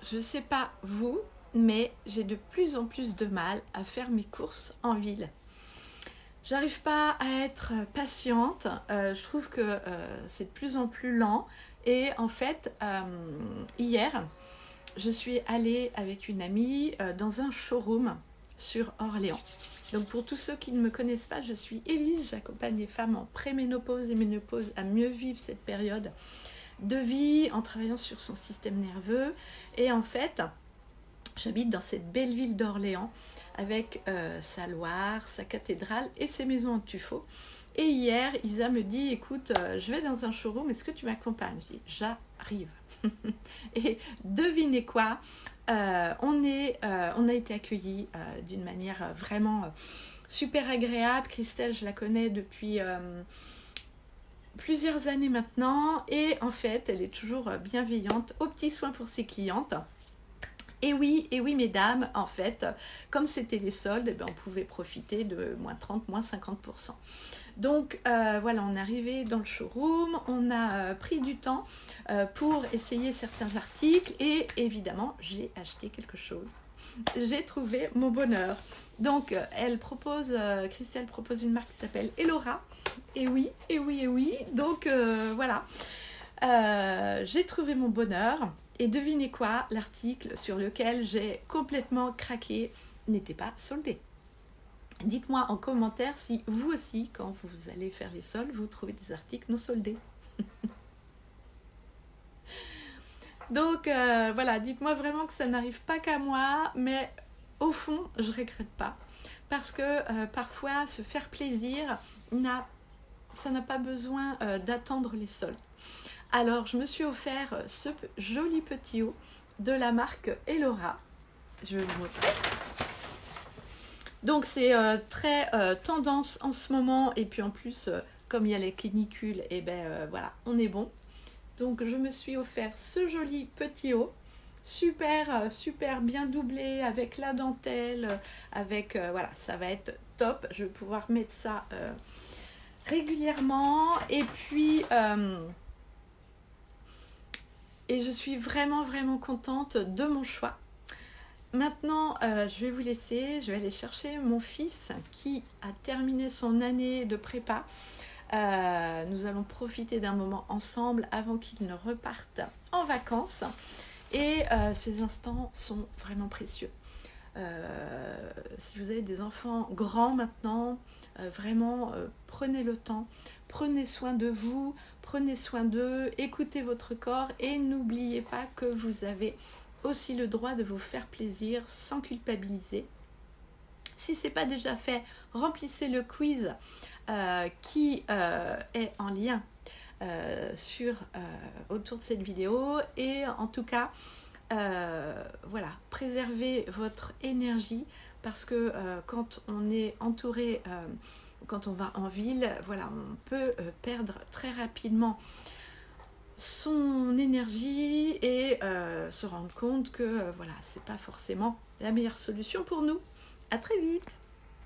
je ne sais pas vous, mais j'ai de plus en plus de mal à faire mes courses en ville. J'arrive pas à être patiente, je trouve que c'est de plus en plus lent. Et en fait, hier, je suis allée avec une amie dans un showroom sur Orléans. Donc pour tous ceux qui ne me connaissent pas, je suis Élise, j'accompagne les femmes en préménopause et ménopause à mieux vivre cette période de vie en travaillant sur son système nerveux. Et en fait, j'habite dans cette belle ville d'Orléans avec sa Loire, sa cathédrale et ses maisons en tuffeau. Et hier, Isa me dit, écoute, je vais dans un showroom, est-ce que tu m'accompagnes? Je dis, j'arrive. Et devinez quoi, on a été accueillis d'une manière vraiment super agréable. Christelle, je la connais depuis plusieurs années maintenant. Et en fait, elle est toujours bienveillante, aux petits soins pour ses clientes. Et oui, mesdames, en fait, comme c'était les soldes, eh ben, on pouvait profiter de moins 30, moins 50%. Donc voilà, on est arrivé dans le showroom, on a pris du temps pour essayer certains articles et évidemment, j'ai acheté quelque chose. J'ai trouvé mon bonheur. Donc, Christelle propose une marque qui s'appelle Elora. Et oui. Donc voilà, j'ai trouvé mon bonheur. Et devinez quoi, l'article sur lequel j'ai complètement craqué n'était pas soldé. Dites-moi en commentaire si vous aussi, quand vous allez faire les soldes, vous trouvez des articles non soldés. Donc voilà, dites-moi vraiment que ça n'arrive pas qu'à moi, mais au fond, je ne regrette pas. Parce que parfois, se faire plaisir, ça n'a pas besoin d'attendre les soldes. Alors, je me suis offert ce joli petit haut de la marque Elora. Je vais vous montrer. Donc, c'est très tendance en ce moment. Et puis, en plus, comme il y a les canicules, et voilà, on est bon. Donc, je me suis offert ce joli petit haut. Super bien doublé avec la dentelle. Voilà, ça va être top. Je vais pouvoir mettre ça régulièrement. Et puis... Et je suis vraiment contente de mon choix. Maintenant, je vais vous laisser. Je vais aller chercher mon fils qui a terminé son année de prépa. Nous allons profiter d'un moment ensemble avant qu'il ne reparte en vacances. Et ces instants sont vraiment précieux. Si vous avez des enfants grands maintenant, vraiment prenez le temps, prenez soin de vous, prenez soin d'eux, écoutez votre corps et n'oubliez pas que vous avez aussi le droit de vous faire plaisir sans culpabiliser. Si ce n'est pas déjà fait, remplissez le quiz qui est en lien autour de cette vidéo. Et en tout cas, voilà, préservez votre énergie parce que quand on est entouré, quand on va en ville, voilà, on peut perdre très rapidement son énergie et se rendre compte que voilà, c'est pas forcément la meilleure solution pour nous. À très vite.